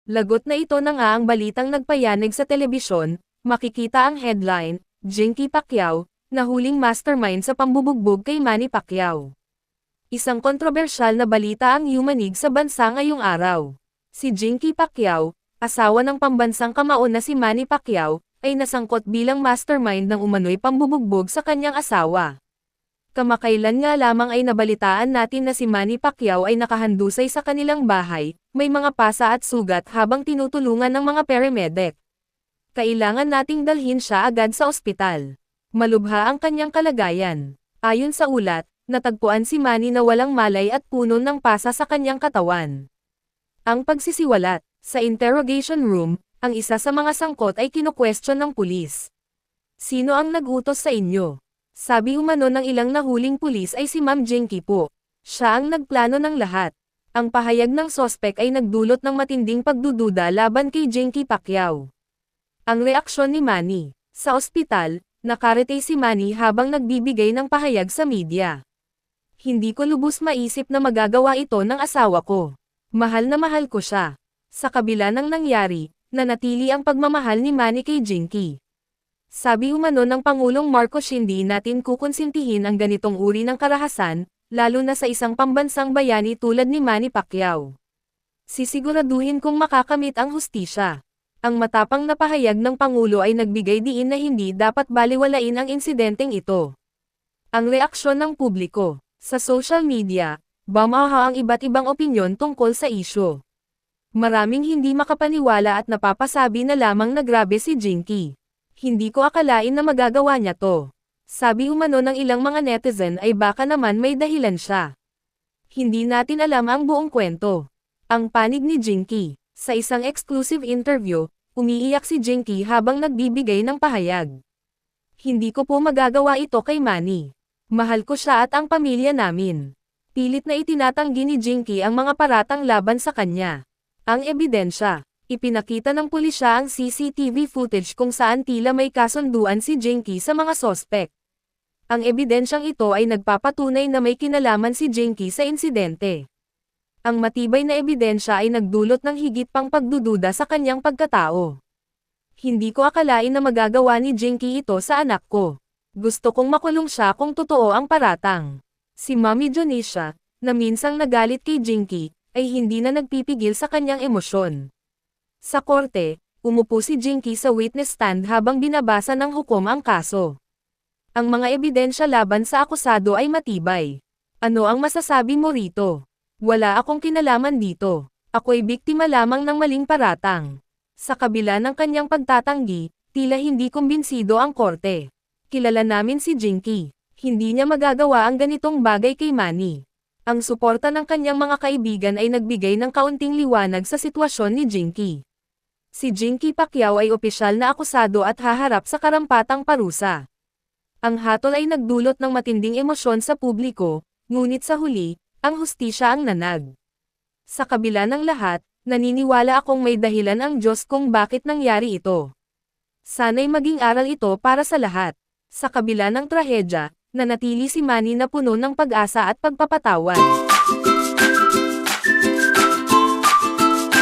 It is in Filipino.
Lagot na ito na nga ang balitang nagpayanig sa telebisyon, makikita ang headline, Jinky Pacquiao, nahuling mastermind sa pambubugbog kay Manny Pacquiao. Isang kontrobersyal na balita ang yumanig sa bansa ngayong araw. Si Jinky Pacquiao, asawa ng pambansang kamao na si Manny Pacquiao, ay nasangkot bilang mastermind ng umano'y pambubugbog sa kanyang asawa. Kamakailan nga lamang ay nabalitaan natin na si Manny Pacquiao ay nakahandusay sa kanilang bahay, may mga pasa at sugat habang tinutulungan ng mga paramedic. Kailangan nating dalhin siya agad sa ospital. Malubha ang kanyang kalagayan. Ayon sa ulat, natagpuan si Manny na walang malay at puno ng pasa sa kanyang katawan. Ang pagsisiwalat, sa interrogation room, ang isa sa mga sangkot ay kino-question ng pulis. Sino ang nag-utos sa inyo? Sabi umano ng ilang nahuling pulis ay si Ma'am Jinky po. Siya ang nagplano ng lahat. Ang pahayag ng sospek ay nagdulot ng matinding pagdududa laban kay Jinky Pacquiao. Ang reaksyon ni Manny. Sa ospital, nakarete si Manny habang nagbibigay ng pahayag sa media. Hindi ko lubos maisip na magagawa ito ng asawa ko. Mahal na mahal ko siya. Sa kabila ng nangyari, nanatili ang pagmamahal ni Manny kay Jinky. Sabi umano ng Pangulong Marcos, hindi natin kukonsintihin ang ganitong uri ng karahasan, lalo na sa isang pambansang bayani tulad ni Manny Pacquiao. Sisiguraduhin kong makakamit ang hustisya. Ang matapang na pahayag ng Pangulo ay nagbigay diin na hindi dapat baliwalain ang insidenteng ito. Ang reaksyon ng publiko. Sa social media, bumaha ang iba't ibang opinyon tungkol sa isyu. Maraming hindi makapaniwala at napapasabi na lamang na grabe si Jinky. Hindi ko akalain na magagawa niya to. Sabi umano ng ilang mga netizen ay baka naman may dahilan siya. Hindi natin alam ang buong kwento. Ang panig ni Jinky. Sa isang exclusive interview, umiiyak si Jinky habang nagbibigay ng pahayag. Hindi ko po magagawa ito kay Manny. Mahal ko siya at ang pamilya namin. Pilit na itinatanggi ni Jinky ang mga paratang laban sa kanya. Ang ebidensya. Ipinakita ng pulisya ang CCTV footage kung saan tila may kasunduan si Jinky sa mga sospek. Ang ebidensyang ito ay nagpapatunay na may kinalaman si Jinky sa insidente. Ang matibay na ebidensya ay nagdulot ng higit pang pagdududa sa kanyang pagkatao. Hindi ko akalain na magagawa ni Jinky ito sa anak ko. Gusto kong makulong siya kung totoo ang paratang. Si Mommy Jonisha, na minsang nagalit kay Jinky, ay hindi na nagpipigil sa kanyang emosyon. Sa korte, umupo si Jinky sa witness stand habang binabasa ng hukom ang kaso. Ang mga ebidensya laban sa akusado ay matibay. Ano ang masasabi mo rito? Wala akong kinalaman dito. Ako'y biktima lamang ng maling paratang. Sa kabila ng kanyang pagtatanggi, tila hindi kumbinsido ang korte. Kilala namin si Jinky. Hindi niya magagawa ang ganitong bagay kay Manny. Ang suporta ng kanyang mga kaibigan ay nagbigay ng kaunting liwanag sa sitwasyon ni Jinky. Si Jinky Pacquiao ay opisyal na akusado at haharap sa karampatang parusa. Ang hatol ay nagdulot ng matinding emosyon sa publiko, ngunit sa huli, ang hustisya ang nanag. Sa kabila ng lahat, naniniwala akong may dahilan ang Diyos kung bakit nangyari ito. Sana'y maging aral ito para sa lahat. Sa kabila ng trahedya, nanatili si Manny na puno ng pag-asa at pagpapatawad.